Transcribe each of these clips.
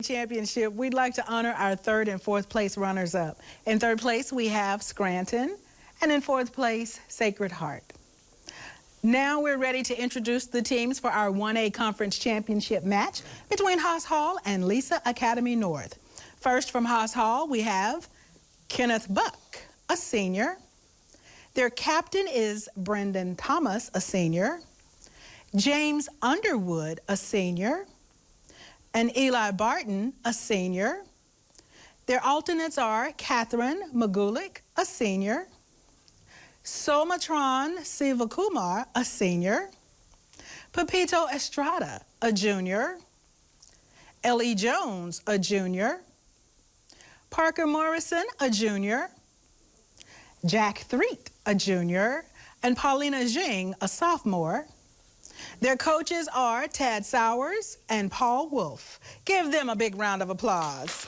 championship, we'd like to honor our third and fourth place runners-up. In third place, we have Scranton, and in fourth place, Sacred Heart. Now we're ready to introduce the teams for our 1A Conference Championship match between Haas Hall and Lisa Academy North. First from Haas Hall, we have Kenneth Buck, a senior. Their captain is Brendan Thomas, a senior. James Underwood, a senior. And Eli Barton, a senior. Their alternates are Catherine Magulik, a senior. Somatron Sivakumar, a senior. Pepito Estrada, a junior. L.E. Jones, a junior. Parker Morrison, a junior. Jack Threet, a junior. And Paulina Jing, a sophomore. Their coaches are Tad Sowers and Paul Wolf. Give them a big round of applause.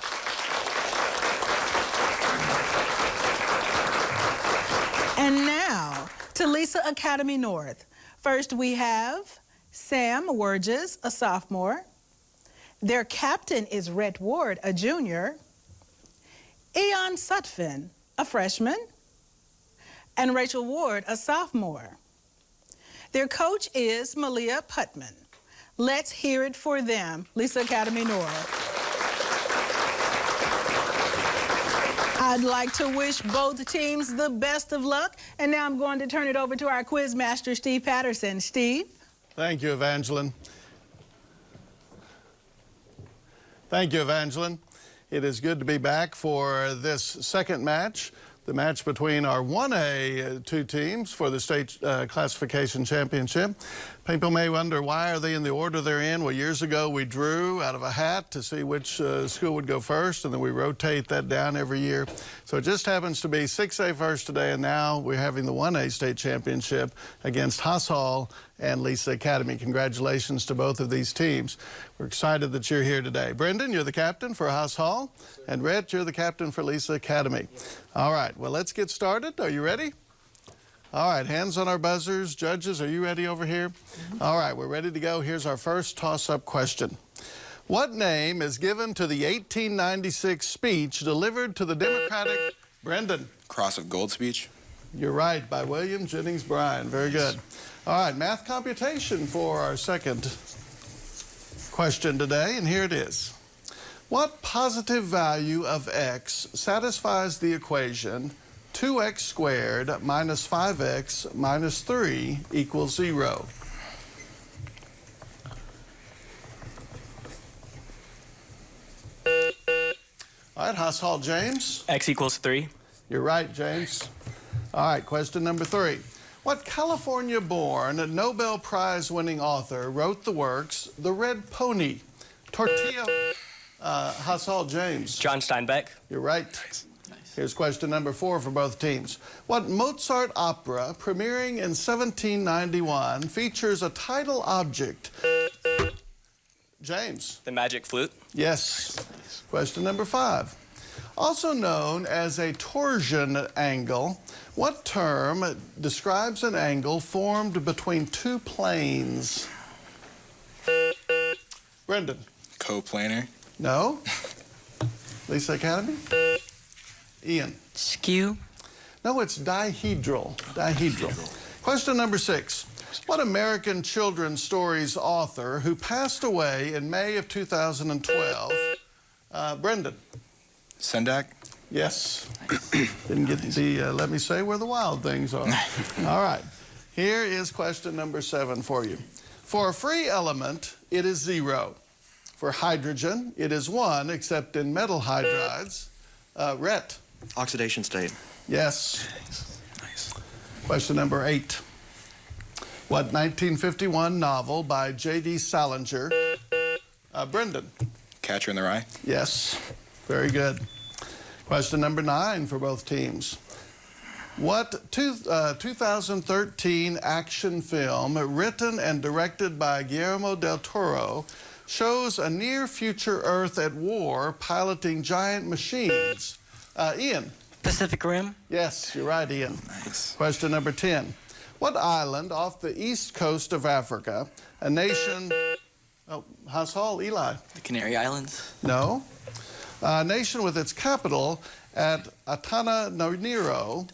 And now to Lisa Academy North. First we have Sam Wurges, a sophomore. Their captain is Rhett Ward, a junior. Eon Sutphin, a freshman. And Rachel Ward, a sophomore. Their coach is Malia Putman. Let's hear it for them, Lisa Academy North. I'd like to wish both teams the best of luck. And now I'm going to turn it over to our quiz master, Steve Patterson. Steve? Thank you, Evangeline. Thank you, Evangeline. It is good to be back for this second match. The match between our 1A two teams for the state classification championship. People may wonder, why are they in the order they're in? Well, years ago we drew out of a hat to see which school would go first, and then we rotate that down every year. So it just happens to be 6A first today, and now we're having the 1A state championship against Haas Hall and Lisa Academy. Congratulations to both of these teams. We're excited that you're here today. Brendan, you're the captain for Haas Hall, and Rhett, you're the captain for Lisa Academy. All right, well, let's get started. Are you ready? All right, hands on our buzzers. Judges, are you ready over here? Mm-hmm. All right, we're ready to go. Here's our first toss-up question. What name is given to the 1896 speech delivered to the Democratic... Brendan. Cross of Gold speech. You're right, by William Jennings Bryan. Very good. All right, math computation for our second question today, and here it is. What positive value of x satisfies the equation 2x squared minus 5x minus 3 equals 0? All right, Haas Hall, James. X equals 3. You're right, James. All right, question number 3. What California-born Nobel Prize-winning author wrote the works The Red Pony, Tortilla... Haas Hall, James. John Steinbeck. You're right. Nice. Here's question number 4 for both teams. What Mozart opera, premiering in 1791, features a title object? James. The Magic Flute. Yes. Question number 5. Also known as a torsion angle, what term describes an angle formed between two planes? Brendan. Coplanar. No. Lisa Academy? Ian. Skew. No, it's dihedral. Dihedral. Question number 6. What American children's stories author who passed away in May of 2012? Brendan. Sendak. Yes. Didn't get the let me say where the wild things are. All right. Here is question number 7 for you. For a free element, it is 0. For hydrogen, it is 1, except in metal hydrides. Rhett. Oxidation state. Yes. Nice. Question number 8. What 1951 novel by J.D. Salinger? Brendan. Catcher in the Rye. Yes. Very good. Question number 9 for both teams. What 2013 action film written and directed by Guillermo del Toro shows a near-future Earth at war piloting giant machines? Ian. Pacific Rim. Yes, you're right, Ian. Nice. Question number 10. What island off the east coast of Africa, a nation Oh, Haas Hall, Eli. The Canary Islands. No. Nation with its capital at Antananarivo.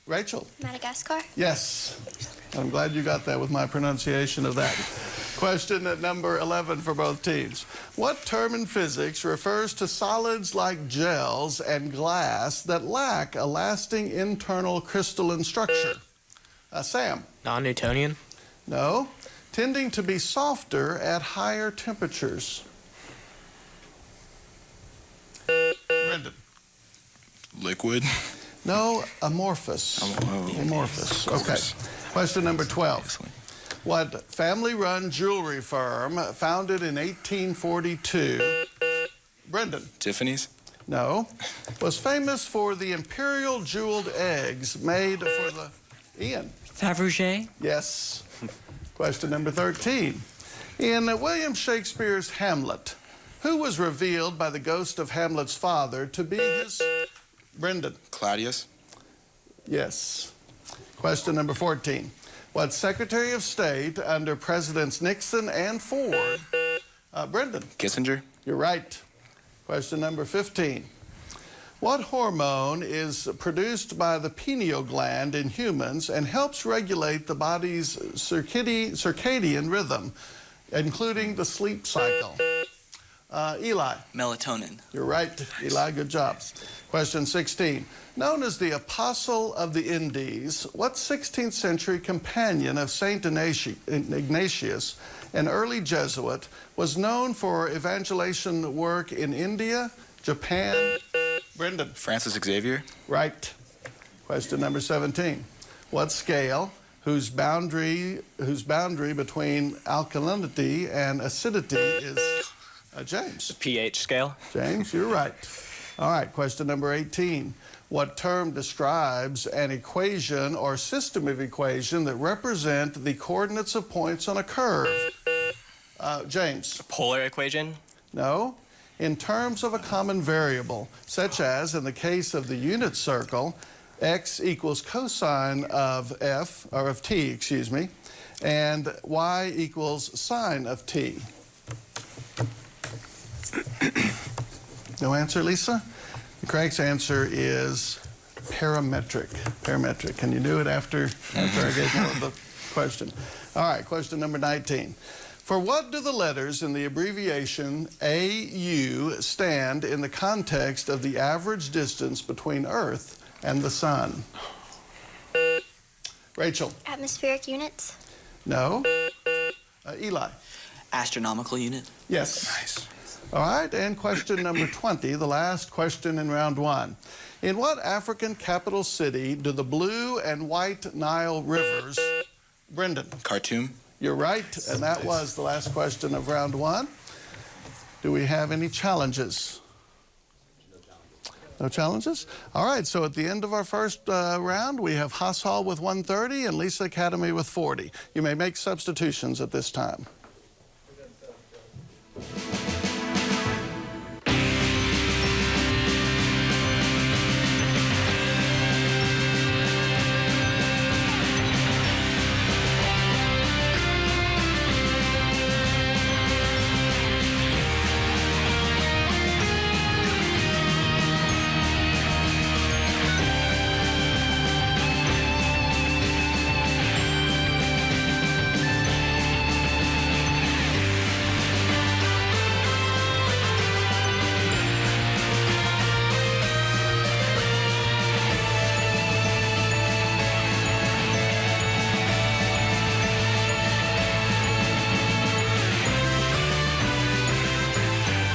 Rachel. Madagascar. Yes. I'm glad you got that with my pronunciation of that. Question at number 11 for both teams. What term in physics refers to solids like gels and glass that lack a lasting internal crystalline structure? Sam. Non-Newtonian? No. Tending to be softer at higher temperatures. Brendan. Liquid. No, amorphous. Amorphous. Okay. Question number 12. What family-run jewelry firm founded in 1842? Brendan. Tiffany's. No. Was famous for the imperial jeweled eggs made for the... Ian. Fabergé? Yes. Question number 13. In William Shakespeare's Hamlet, who was revealed by the ghost of Hamlet's father to be his... Brendan. Claudius. Yes. Question number 14. What Secretary of State under Presidents Nixon and Ford? Brendan. Kissinger. You're right. Question number 15. What hormone is produced by the pineal gland in humans and helps regulate the body's circadian rhythm, including the sleep cycle? Eli. Melatonin. You're right, Eli. Good job. Question 16. Known as the Apostle of the Indies, what 16th century companion of St. Ignatius, an early Jesuit, was known for evangelization work in India, Japan? Brendan. Francis Xavier. Right. Question number 17. What scale, whose boundary between alkalinity and acidity is... James. pH scale? James, you're right. All right, question number 18. What term describes an equation or system of equation that represent the coordinates of points on a curve? James. Polar equation? No. In terms of a common variable, such as in the case of the unit circle, x equals cosine of f, or of t, excuse me, and y equals sine of t. No answer, Lisa? The correct answer is parametric. Parametric. Can you do it after I gave more of the question? All right, question number 19. For what do the letters in the abbreviation AU stand in the context of the average distance between Earth and the Sun? Rachel? Atmospheric units. No. Eli? Astronomical unit. Yes. Nice. All right, and question number 20, the last question in round one. In what African capital city do the Blue and White Nile rivers... Brendan. Khartoum. You're right, and that was the last question of round one. Do we have any challenges? No challenges? All right, so at the end of our first round, we have Haas Hall with 130 and Lisa Academy with 40. You may make substitutions at this time.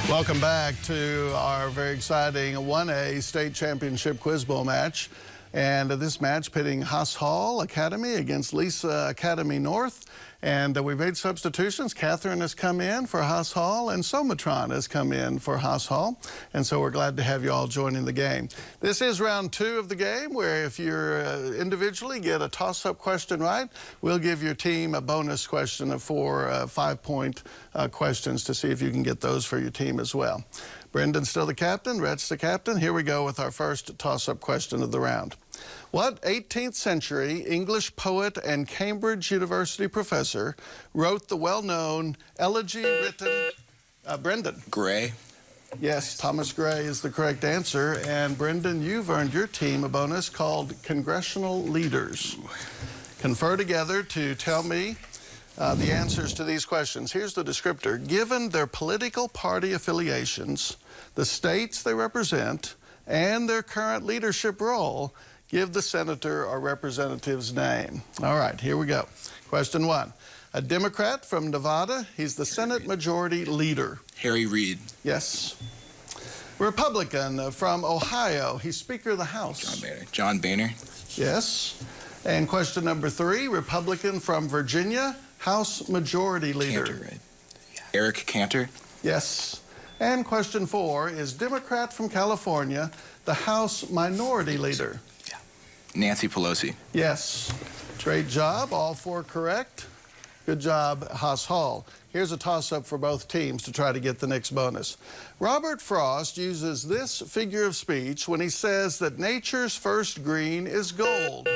Welcome back to our very exciting 1A State Championship Quiz Bowl match. And this match pitting Haas Hall Academy against Lisa Academy North. And we made substitutions. Catherine has come in for Haas Hall and Somatron has come in for Haas Hall. And so we're glad to have you all joining the game. This is round two of the game, where if you're individually get a toss-up question right, we'll give your team a bonus question of 4 5-point questions to see if you can get those for your team as well. Brendan's still the captain, Rhett's the captain. Here we go with our first toss-up question of the round. What 18th century English poet and Cambridge University professor wrote the well-known elegy written, Brendan? Gray. Yes, Thomas Gray is the correct answer. And Brendan, you've earned your team a bonus called Congressional Leaders. Confer together to tell me the answers to these questions. Here's the descriptor. Given their political party affiliations, the states they represent, and their current leadership role, give the senator or representative's name. All right, here we go. Question 1. A Democrat from Nevada, he's the Senate Majority Leader. Harry Reid. Yes. Republican from Ohio, he's Speaker of the House. John Boehner. Yes. And question number 3, Republican from Virginia, House Majority Leader. Cantor, right? Eric Cantor. Yes. And question 4 is Democrat from California, the House Minority Leader. Nancy Pelosi. Yes. Great job. All 4 correct. Good job, Haas Hall. Here's a toss-up for both teams to try to get the next bonus. Robert Frost uses this figure of speech when he says that nature's first green is gold.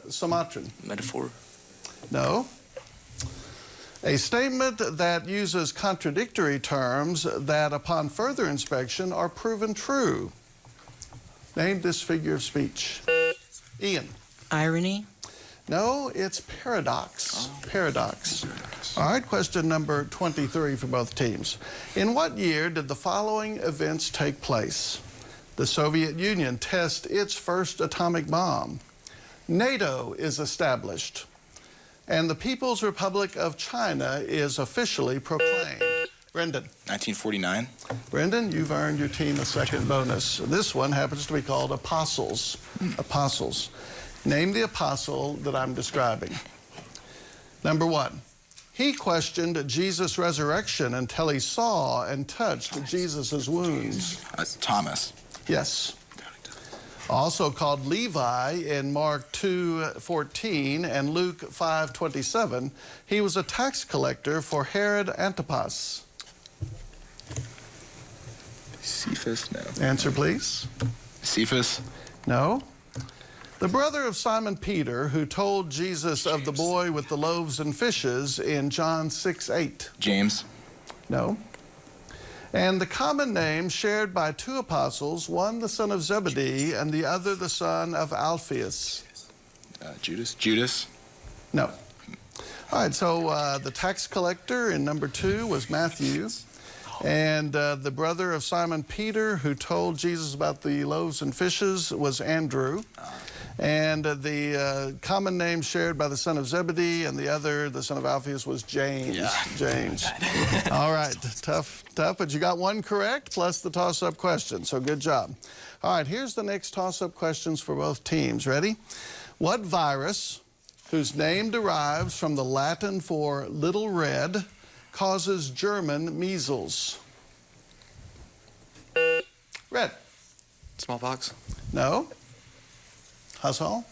Sumatran. Metaphor. No. A statement that uses contradictory terms that upon further inspection are proven true. Name this figure of speech. Ian. Irony. No, it's paradox. Paradox. All right, question number 23 for both teams. In what year did the following events take place? The Soviet Union tests its first atomic bomb. NATO is established. And the People's Republic of China is officially proclaimed. Brendan. 1949. Brendan, you've earned your team a second bonus. This one happens to be called Apostles. Apostles. Name the apostle that I'm describing. Number 1. He questioned Jesus' resurrection until he saw and touched Jesus' wounds. Thomas. Yes. Also called Levi in Mark 2:14 and Luke 5:27, he was a tax collector for Herod Antipas. Cephas? No. Answer, please. Cephas? No. The brother of Simon Peter, who told Jesus of the boy with the loaves and fishes in John 6:8. James? No. And the common name shared by 2 apostles, one the son of Zebedee and the other the son of Alphaeus. Judas? Judas? No. All right, so the tax collector in number 2 was Matthew. And the brother of Simon Peter, who told Jesus about the loaves and fishes, was Andrew. And the common name shared by the son of Zebedee and the other, the son of Alphaeus, was James. Yeah. James. All right, tough, but you got 1 correct plus the toss-up question, so good job. All right, here's the next toss-up questions for both teams. Ready? What virus, whose name derives from the Latin for little red, causes German measles? Red. Smallpox. No. Hassel?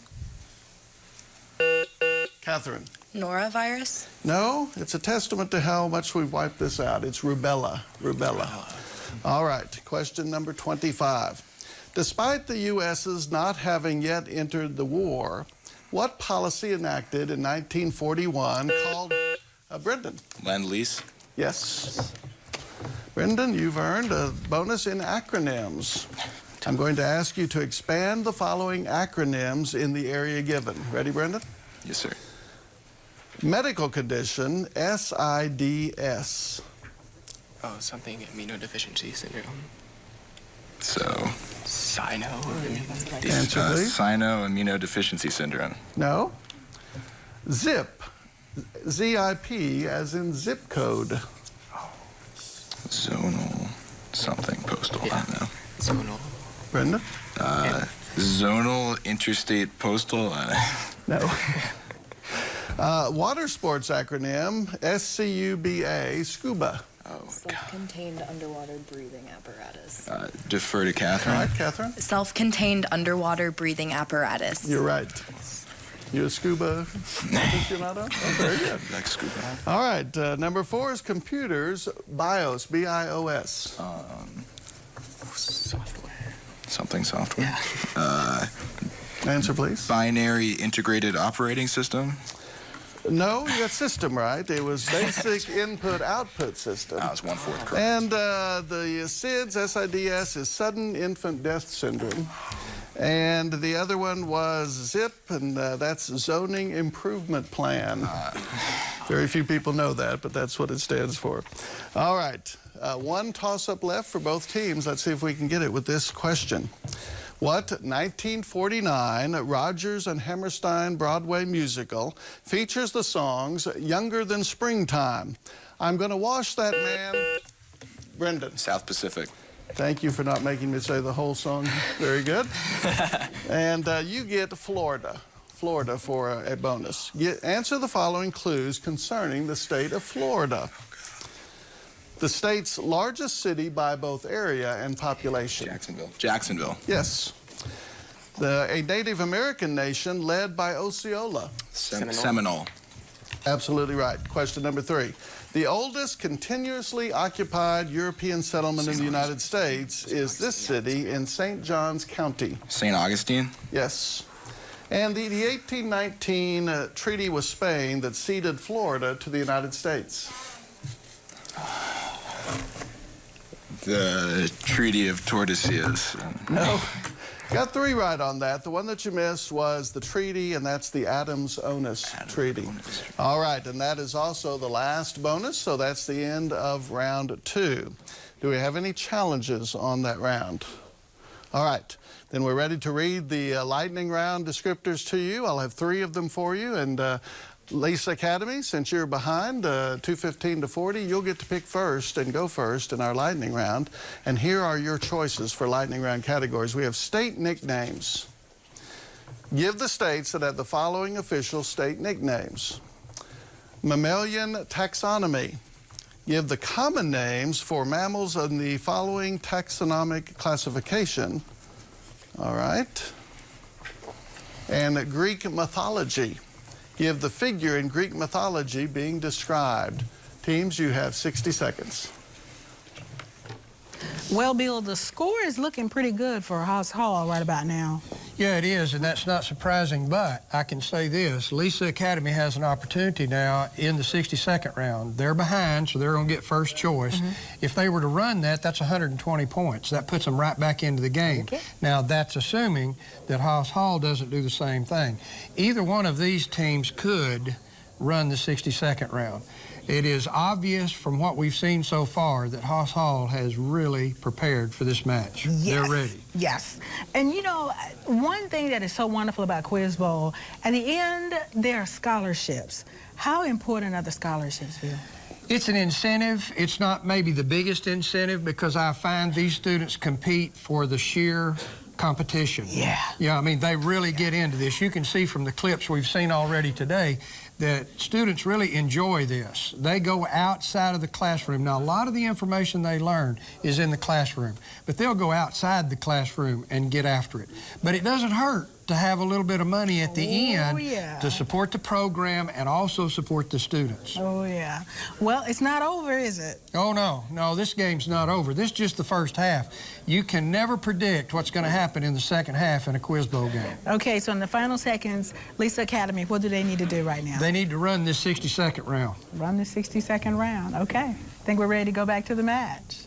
Catherine? Norovirus? No, it's a testament to how much we've wiped this out. It's rubella. Rubella. All right, question number 25. Despite the U.S.'s not having yet entered the war, what policy enacted in 1941 called Brendan? Lend-Lease? Yes. Brendan, you've earned a bonus in acronyms. I'm going to ask you to expand the following acronyms in the area given. Ready, Brendan? Yes, sir. Medical condition, SIDS. Oh, something immunodeficiency syndrome. So, Sino. Answer, please. Sino-immunodeficiency syndrome. No. ZIP. ZIP, as in zip code. Zonal something postal. Yeah. I don't know. Zonal. Brenda? Zonal interstate postal. No. Water sports acronym, SCUBA, scuba. Oh, Self-contained underwater breathing apparatus. defer to All Catherine. right, Catherine? Self-contained underwater breathing apparatus. You're right. You a scuba aficionado? Oh, very good. Like scuba. All right, number 4 is computers, BIOS, B-I-O-S. Software. Something software. Yeah. Answer, please. Binary integrated operating system. No, you got system right. It was basic input-output system. That was 1/4 correct. And the SIDS, S-I-D-S, is sudden infant death syndrome. And the other one was ZIP, and that's Zoning Improvement Plan. Very few people know that, but that's what it stands for. All right, one toss-up left for both teams. Let's see if we can get it with this question. What 1949 Rodgers and Hammerstein Broadway musical features the songs Younger Than Springtime? I'm Gonna Wash That Man. Brendan. South Pacific. Thank you for not making me say the whole song. Very good. And you get Florida for a bonus. Answer the following clues concerning the state of Florida. The state's largest city by both area and population. Jacksonville. Jacksonville. Yes. A Native American nation led by Osceola. Seminole. Absolutely right. Question number 3. The oldest continuously occupied European settlement in the United States is this city in St. Johns County. St. Augustine. Yes. And the 1819 treaty with Spain that ceded Florida to the United States. The Treaty of Tordesillas. No. Got 3 right on that. The one that you missed was the treaty, and that's the Adams-Onis Treaty. All right, and that is also the last bonus, so that's the end of round 2. Do we have any challenges on that round? All right, then we're ready to read the lightning round descriptors to you. I'll have 3 of them for you, and Lisa Academy, since you're behind 215 to 40, you'll get to pick first and go first in our lightning round. And here are your choices for lightning round categories. We have state nicknames. Give the states that have the following official state nicknames. Mammalian taxonomy. Give the common names for mammals in the following taxonomic classification. All right. And Greek mythology. Give the figure in Greek mythology being described. Teams, you have 60 seconds. Well, Bill, the score is looking pretty good for Haas Hall right about now. Yeah, it is, and that's not surprising, but I can say this. Lisa Academy has an opportunity now in the 62nd round. They're behind, so they're going to get first choice. If they were to run that, that's 120 points. That puts them right back into the game. Okay. Now, that's assuming that Haas Hall doesn't do the same thing. Either one of these teams could run the 62nd round. It is obvious from what we've seen so far that Haas Hall has really prepared for this match. Yes. They're ready. Yes. And you know, one thing that is so wonderful about Quiz Bowl, at the end, there are scholarships. How important are the scholarships, Bill? It's an incentive. It's not maybe the biggest incentive because I find these students compete for the sheer competition. Yeah. Yeah, I mean, they really get into this. You can see from the clips we've seen already today that students really enjoy this. They go outside of the classroom. Now, a lot of the information they learn is in the classroom, but they'll go outside the classroom and get after it. But it doesn't hurt to have a little bit of money at the end to support the program and also support the students. Oh, yeah. Well, it's not over, is it? Oh, no. No, this game's not over. This is just the first half. You can never predict what's going to happen in the second half in a Quiz Bowl game. Okay, so in the final seconds, Lisa Academy, what do they need to do right now? They need to run this 62nd round. Run the 60-second round. Okay. I think we're ready to go back to the match.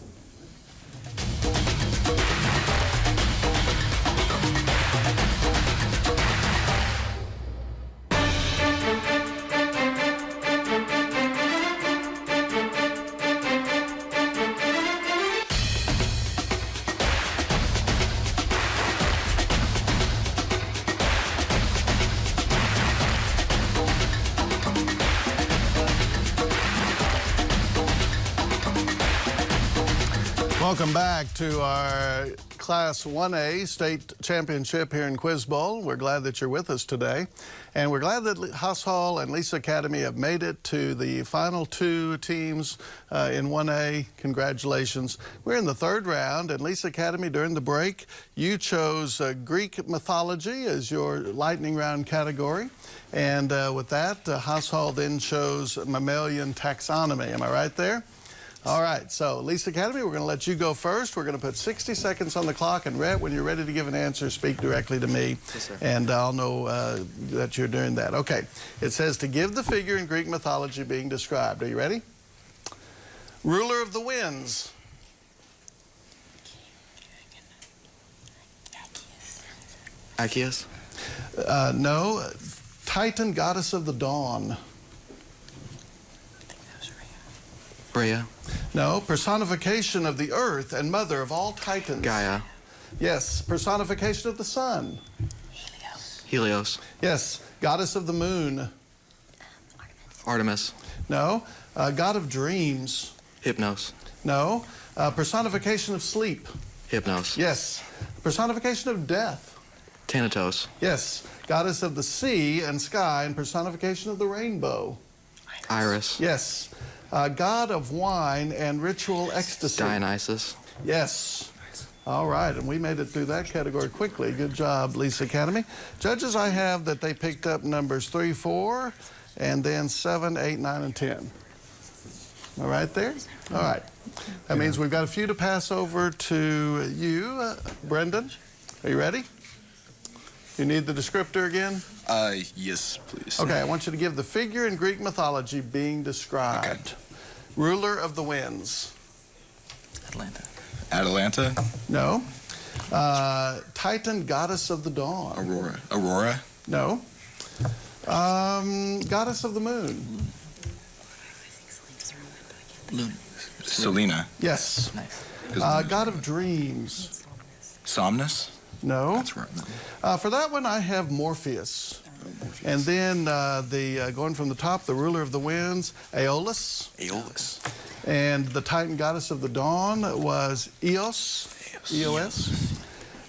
Welcome back to our Class 1A state championship here in Quiz Bowl. We're glad that you're with us today. And we're glad that Haas Hall and Lisa Academy have made it to the final 2 teams in 1A. Congratulations. We're in the 3rd round, and Lisa Academy, during the break, you chose Greek mythology as your lightning round category. And with that, Haas Hall then chose mammalian taxonomy. Am I right there? All right, so Lisa Academy, we're going to let you go first. We're going to put 60 seconds on the clock, and Rhett, when you're ready to give an answer, speak directly to me, Yes, sir. and I'll know that you're doing that. Okay, it says to give the figure in Greek mythology being described. Are you ready? Ruler of the winds. Arceus. No. Titan, goddess of the dawn. Rhea. No. Personification of the earth and mother of all titans. Gaia. Yes. Personification of the sun. Helios. Yes. Goddess of the moon. Artemis. No. God of dreams. Hypnos. No. Personification of sleep. Hypnos. Yes. Personification of death. Thanatos. Yes. Goddess of the sea and sky and personification of the rainbow. Iris. Yes. God of wine and ritual ecstasy. Dionysus. Yes. All right, and we made it through that category quickly. Good job, Lisa Academy. Judges, I have that they picked up numbers 3, 4, and then 7, 8, 9, and 10. All right there? All right. That means we've got a few to pass over to you. Brendan, are you ready? You need the descriptor again? Yes, please. Okay, I want you to give the figure in Greek mythology being described. Okay. Ruler of the winds. Atlanta. Atalanta. No. Titan, goddess of the dawn. Aurora. Aurora. No. Goddess of the moon. Luna. Selena. Yes. Nice. God of dreams. Somnus. No. That's right. For that one, I have Morpheus. And then going from the top, the ruler of the winds, Aeolus. Aeolus. And the Titan goddess of the dawn was Eos. Eos.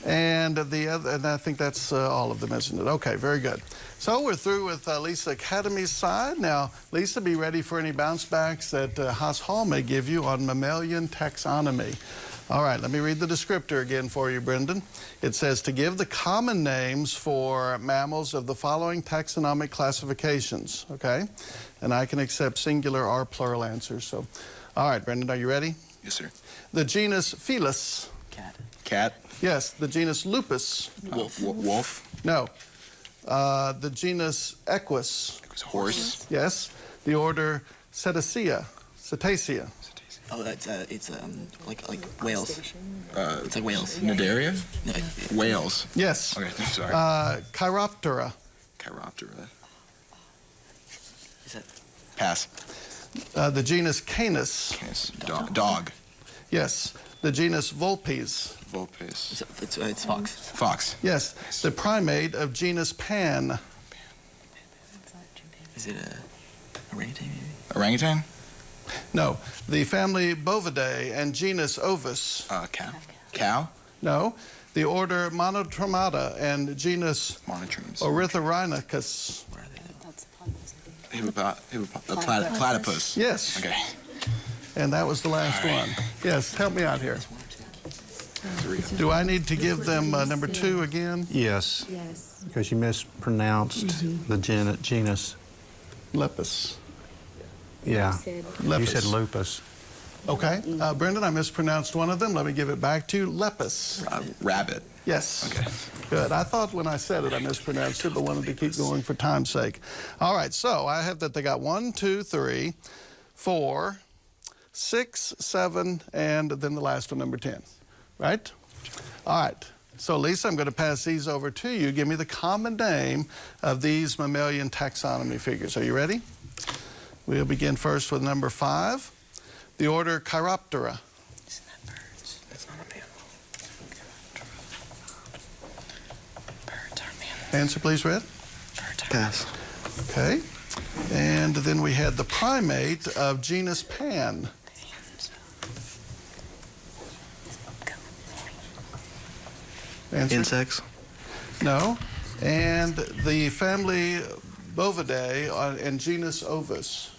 And and I think that's all of them, isn't it? Okay, very good. So we're through with Lisa Academy's side. Now, Lisa, be ready for any bounce backs that Haas Hall may give you on mammalian taxonomy. All right, let me read the descriptor again for you, Brendan. It says to give the common names for mammals of the following taxonomic classifications, okay? And I can accept singular or plural answers. So, all right, Brendan, are you ready? Yes, sir. The genus Felis. Cat. Cat. Yes. The genus Lupus. Wolf. Wolf. No. The genus Equus. Horse. Yes. The order Cetacea. Cetacea. Oh, that's like whales. It's like whales. Nidaria. No, Whales. Yes. Okay, sorry. Chiroptera. Chiroptera. is that Pass. The genus Canis. Yes. Dog. Yes. The genus Vulpes. Vulpes. it's fox. Fox. Yes. The primate of genus Pan. Is it a orangutan maybe? Orangutan. No. The family Bovidae and genus Ovis. Cow. Cow. No. The order Monotremata and genus Monotremes. Ornithorhynchus. Where are they? Platypus. Yes. Okay. And that was the last one. Yes. Help me out here. Do I need to give them number 2 again? Yes. Yes. Because you mispronounced the genus. Lepus. Yeah. Lepus. You said lupus. Okay. Brendan, I mispronounced one of them. Let me give it back to you. Lepus. Rabbit. Yes. Okay. Good. I thought when I said it, I mispronounced it, but wanted to keep going for time's sake. All right. So I have that they got 1, 2, 3, 4, 6, 7, and then the last one, number 10. Right? All right. So, Lisa, I'm going to pass these over to you. Give me the common name of these mammalian taxonomy figures. Are you ready? We'll begin first with number 5, the order Chiroptera. Isn't that birds? That's not a mammal. Birds are mammals. Answer, please, Red. Birds are Pass. Okay. And then we had the primate of genus Pan. Answer? Insects. No. And the family Bovidae and genus Ovis.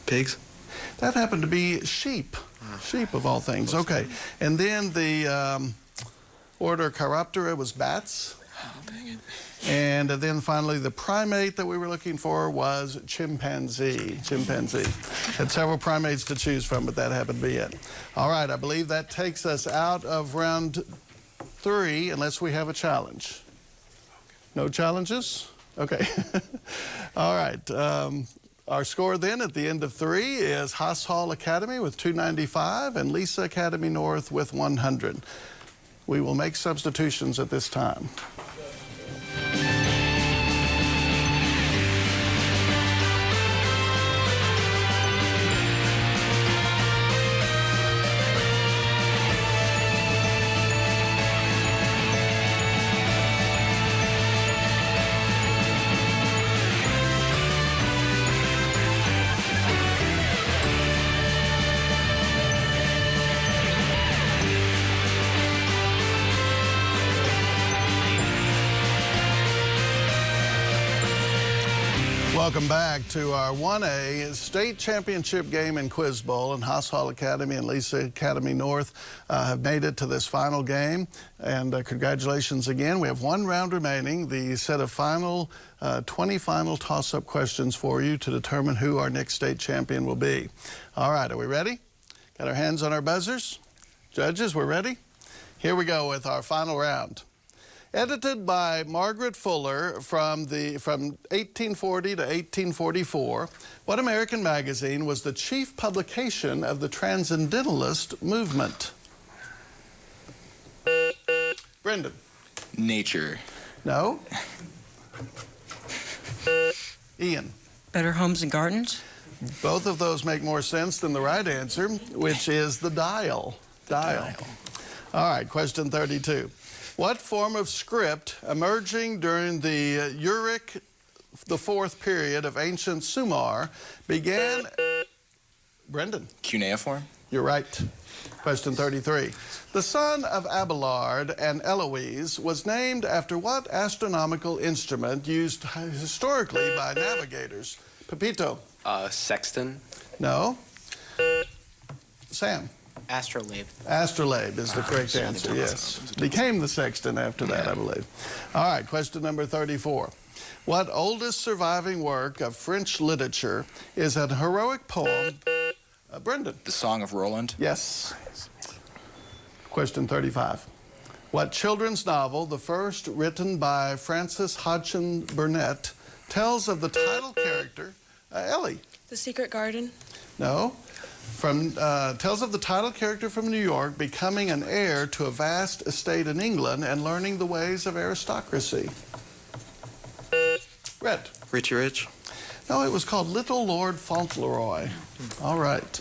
Pigs. That happened to be sheep. Sheep of all things. Okay. And then the order Chiroptera was bats. And then finally, the primate that we were looking for was chimpanzee. Chimpanzee. Had several primates to choose from, but that happened to be it. All right, I believe that takes us out of round 3, unless we have a challenge. No challenges? Okay. All right. Our score then at the end of 3 is Haas Hall Academy with 295 and Lisa Academy North with 100. We will make substitutions at this time. Welcome back to our 1A state championship game in Quiz Bowl, and Haas Hall Academy and Lisa Academy North have made it to this final game. And congratulations again. We have 1 round remaining, the set of 20 final toss-up questions for you to determine who our next state champion will be. All right, are we ready? Got our hands on our buzzers? Judges, we're ready? Here we go with our final round. Edited by Margaret Fuller from 1840 to 1844, what American magazine was the chief publication of the Transcendentalist movement? Brendan. Nature. No. Ian. Better Homes and Gardens? Both of those make more sense than the right answer, which is the Dial. Dial. All right, question 32. What form of script emerging during the Uruk IV period of ancient Sumer began... Brendan. Cuneiform. You're right. Question 33. The son of Abelard and Eloise was named after what astronomical instrument used historically by navigators? Pepito. Sexton. No. Sam. Astrolabe. Astrolabe is the correct answer, yes. Became the sexton after that, I believe. All right, question number 34. What oldest surviving work of French literature is an heroic poem? Brendan. The Song of Roland. Yes. Question 35. What children's novel, the first written by Frances Hodgson Burnett, tells of the title character, Ellie? The Secret Garden. No. Tells of the title character from New York becoming an heir to a vast estate in England and learning the ways of aristocracy. Red. Richie Rich. No, it was called Little Lord Fauntleroy. All right.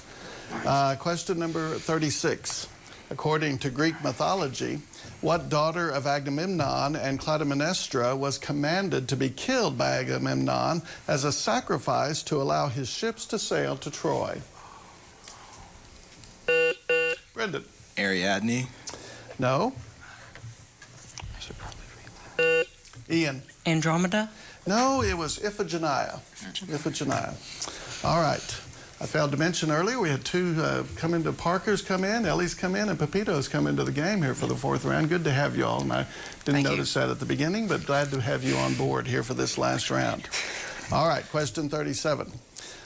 Question number 36. According to Greek mythology, what daughter of Agamemnon and Clytemnestra was commanded to be killed by Agamemnon as a sacrifice to allow his ships to sail to Troy? Brendan. Ariadne. No. Ian. Andromeda. No, it was Iphigenia. Iphigenia. All right. I failed to mention earlier, we had 2 come into. Parker's come in, Ellie's come in, and Pepito's come into the game here for the 4th round. Good to have you all. And I didn't notice that at the beginning, but glad to have you on board here for this last round. All right, question 37.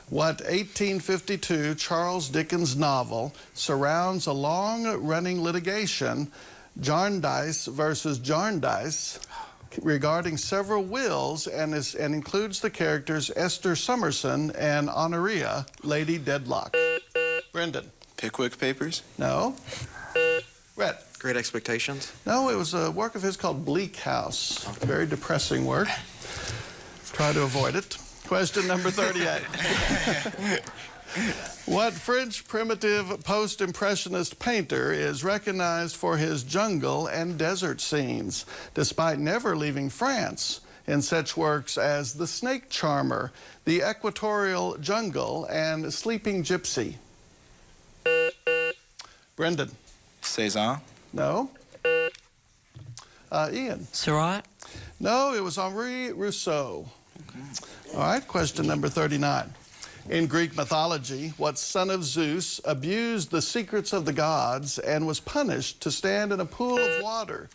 What 1852 Charles Dickens novel surrounds a long-running litigation, Jarndyce versus Jarndyce, regarding several wills and includes the characters Esther Summerson and Honoria, Lady Dedlock? Brendan. Pickwick Papers. No. Red. Great Expectations. No, it was a work of his called Bleak House. Very depressing work. Try to avoid it. Question number 38. What French primitive post-impressionist painter is recognized for his jungle and desert scenes, despite never leaving France, in such works as The Snake Charmer, The Equatorial Jungle, and Sleeping Gypsy? Brendan. Cézanne. No. Ian. Seurat. No, it was Henri Rousseau. All right, question number 39. In Greek mythology, what son of Zeus abused the secrets of the gods and was punished to stand in a pool of water?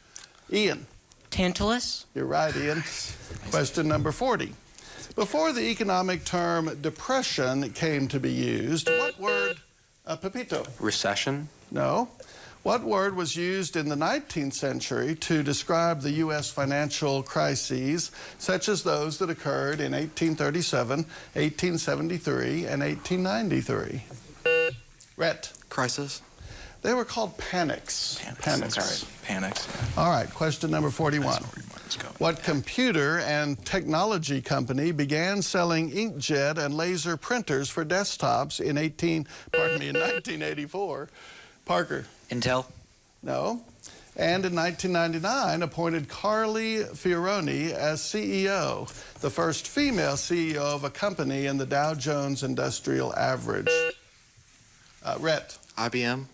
Ian. Tantalus. You're right, Ian. Question number 40. Before the economic term depression came to be used, what word, Pepito? Recession. No. What word was used in the 19th century to describe the U.S. financial crises, such as those that occurred in 1837, 1873, and 1893? Rhett. Crisis. They were called panics. Panics. That's right. Panics. All right, question number 41. Let's go. What computer and technology company began selling inkjet and laser printers for desktops in 1984? Parker. Intel. No. And in 1999, appointed Carly Fioroni as CEO, the first female CEO of a company in the Dow Jones Industrial Average. Rhett. IBM.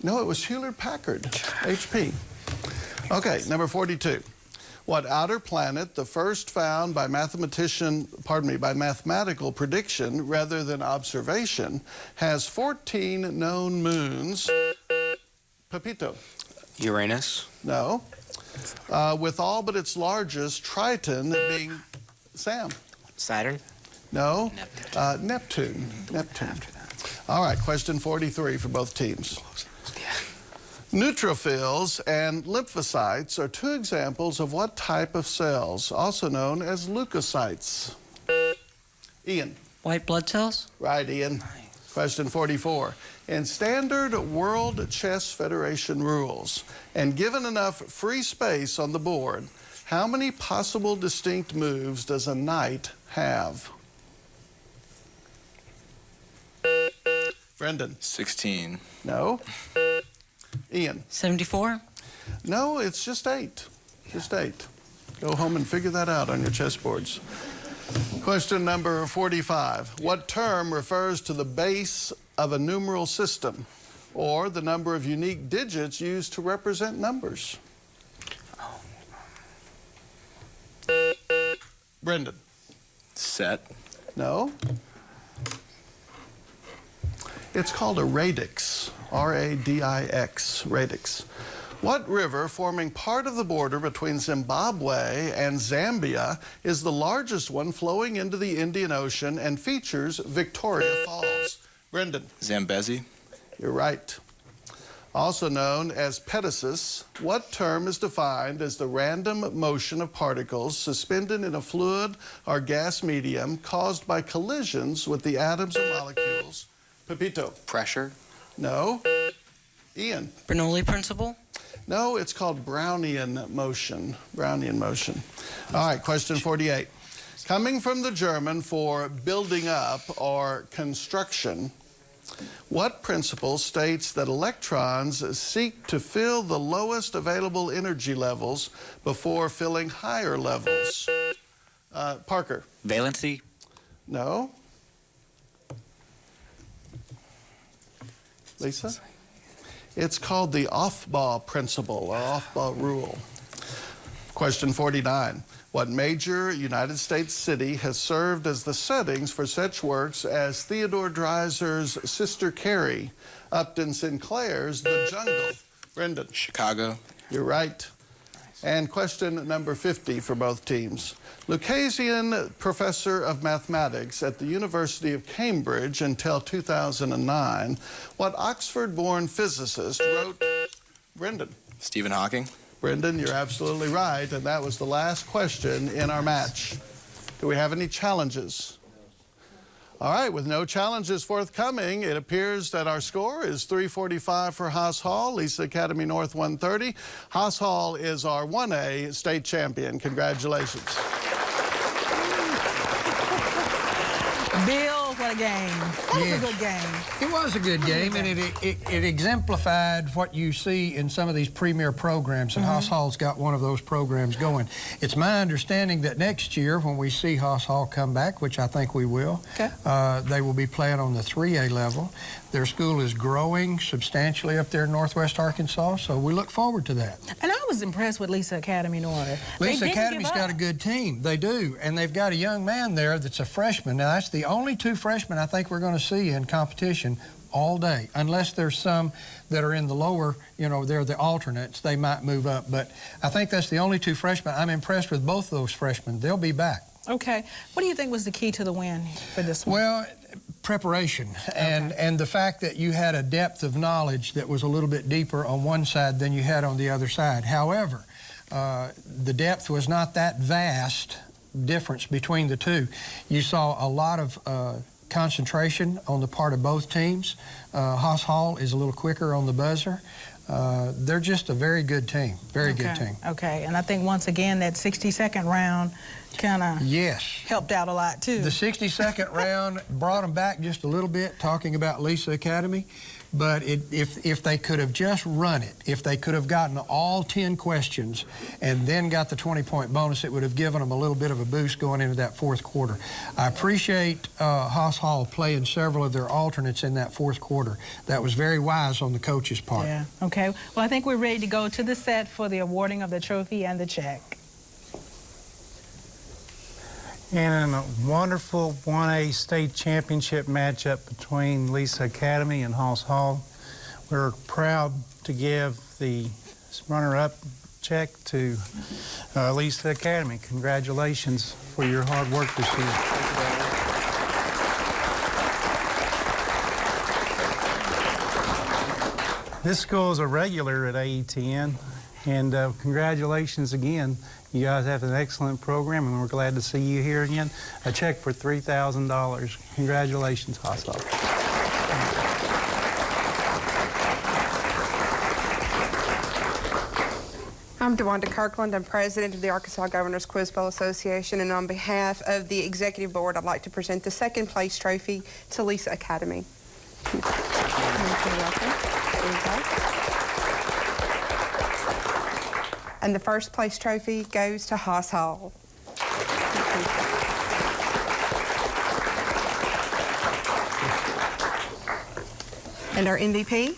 No, it was Hewlett-Packard, HP. Okay, number 42. What outer planet, the first found by mathematical prediction rather than observation, has 14 known moons? Pepito. Uranus. No. With all but its largest, Triton, being Sam. Saturn. No. Neptune. All right, question 43 for both teams. Neutrophils and lymphocytes are two examples of what type of cells, also known as leukocytes? Ian. White blood cells. Right, Ian. Question 44. In standard World Chess Federation rules, and given enough free space on the board, how many possible distinct moves does a knight have? Brendan. 16. No. Ian. 74. No, it's just 8. Just 8. Go home and figure that out on your chessboards. Question number 45. What term refers to the base of a numeral system, or the number of unique digits used to represent numbers? Brendan. Set. No. It's called a radix, R-A-D-I-X, radix. What river forming part of the border between Zimbabwe and Zambia is the largest one flowing into the Indian Ocean and features Victoria Falls? Brendan. Zambezi. You're right. Also known as petasis, what term is defined as the random motion of particles suspended in a fluid or gas medium caused by collisions with the atoms or molecules? Pepito. Pressure. No. Ian. Bernoulli principle. No, it's called Brownian motion. Brownian motion. All right, question 48. Coming from the German for building up or construction, what principle states that electrons seek to fill the lowest available energy levels before filling higher levels? Parker. Valency. No. Lisa? It's called the Aufbau principle, or Aufbau rule. Question 49. What major United States city has served as the settings for such works as Theodore Dreiser's Sister Carrie, Upton Sinclair's The Jungle? Brendan. Chicago. You're right. And question number 50 for both teams. Lucasian professor of mathematics at the University of Cambridge until 2009, what Oxford-born physicist wrote? Brendan. Stephen Hawking. Brendan, you're absolutely right, and that was the last question in our match. Do we have any challenges? All right, with no challenges forthcoming, it appears that our score is 345 for Haas Hall, Lisa Academy North 130. Haas Hall is our 1A state champion. Congratulations. Bill, what a game. That was a good game. It was a good game, and it exemplified what you see in some of these premier programs, and Haas Hall's got one of those programs going. It's my understanding that next year, when we see Haas Hall come back, which I think we will, they will be playing on the 3A level. Their school is growing substantially up there in northwest Arkansas, so we look forward to that. And I was impressed with Lisa Academy North. Lisa Academy's got a good team. They do, and they've got a young man there that's a freshman. Now, that's the only 2 freshmen I think we're going to see in competition all day, unless there's some that are in the lower, you know, they're the alternates, they might move up. But I think that's the only two freshmen. I'm impressed with both of those freshmen. They'll be back. Okay. What do you think was the key to the win for this one? Well, preparation and the fact that you had a depth of knowledge that was a little bit deeper on one side than you had on the other side. However, the depth was not that vast difference between the two. You saw a lot of concentration on the part of both teams. Haas Hall is a little quicker on the buzzer. They're just a very good team, very good team. Okay, and I think once again that 60-second round kind of helped out a lot too. The 60-second round brought them back just a little bit, talking about Lisa Academy. But if they could have just run it, if they could have gotten all 10 questions and then got the 20-point bonus, it would have given them a little bit of a boost going into that fourth quarter. I appreciate Haas Hall playing several of their alternates in that fourth quarter. That was very wise on the coach's part. Yeah, okay. Well, I think we're ready to go to the set for the awarding of the trophy and the check. And in a wonderful 1A state championship matchup between Lisa Academy and Haas Hall, we're proud to give the runner-up check to Lisa Academy. Congratulations for your hard work this year. This school is a regular at AETN, and congratulations again. You guys have an excellent program, and we're glad to see you here again. A check for $3,000. Congratulations, Haas Hall. I'm DeWanda Kirkland. I'm president of the Arkansas Governors Quiz Bowl Association, and on behalf of the executive board, I'd like to present the second place trophy to Lisa Academy. You're welcome. There you go. And the first place trophy goes to Haas Hall. And our MVP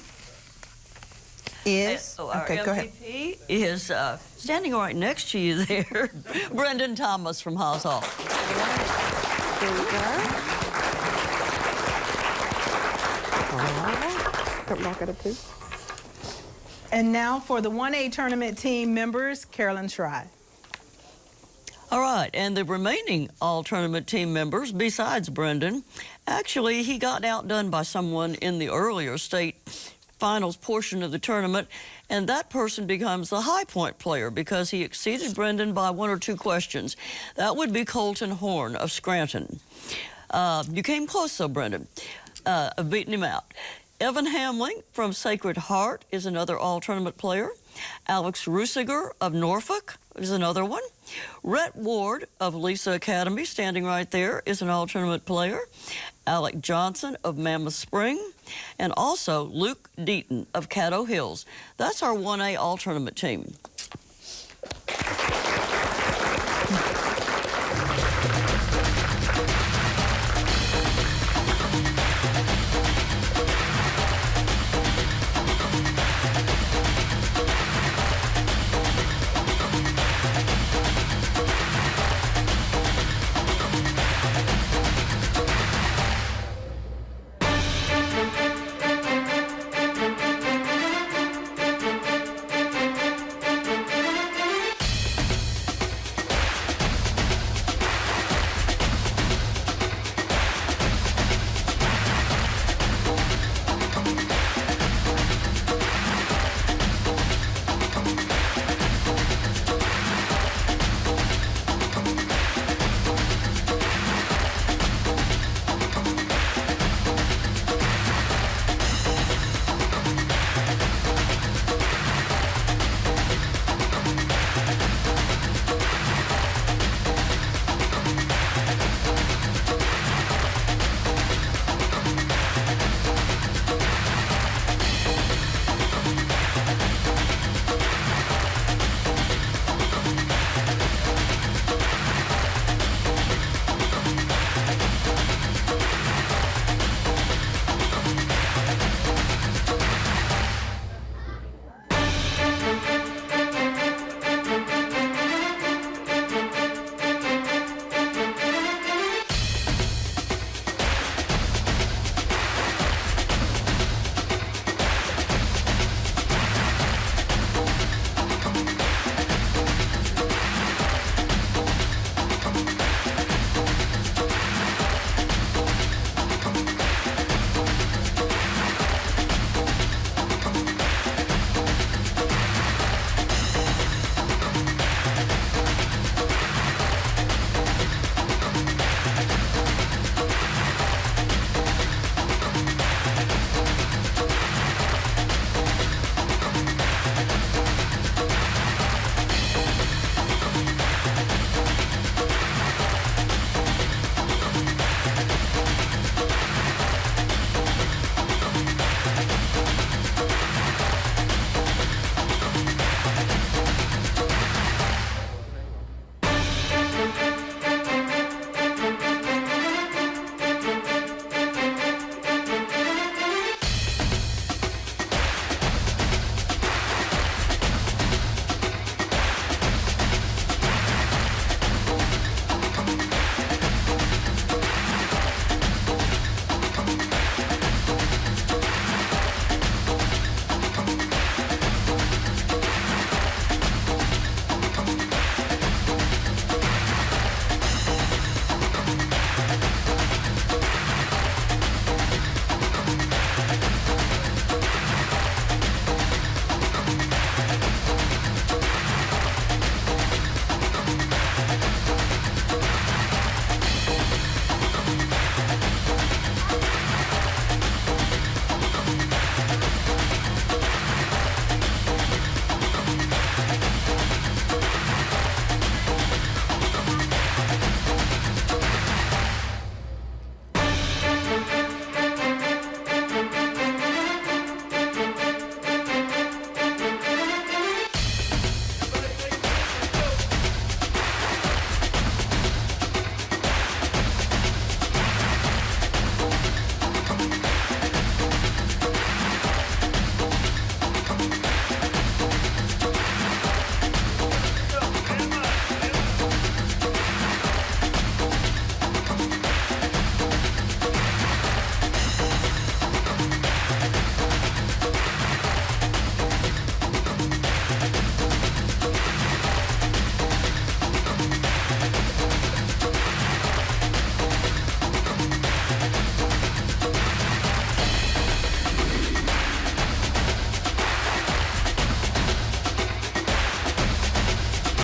is? Okay, go ahead. Our MVP is standing right next to you there, Brendan Thomas from Haas Hall. There we go. Don't knock it up, please. And now for the 1A tournament team members, Carolyn Schrei. All right, and the remaining all-tournament team members, besides Brendan, actually he got outdone by someone in the earlier state finals portion of the tournament, and that person becomes the high point player because he exceeded Brendan by 1 or 2 questions. That would be Colton Horn of Scranton. You came close, though, Brendan, of beating him out. Evan Hamling from Sacred Heart is another all-tournament player. Alex Rusiger of Norfolk is another one. Rhett Ward of Lisa Academy, standing right there, is an all-tournament player. Alec Johnson of Mammoth Spring, and also Luke Deaton of Caddo Hills. That's our 1A all-tournament team.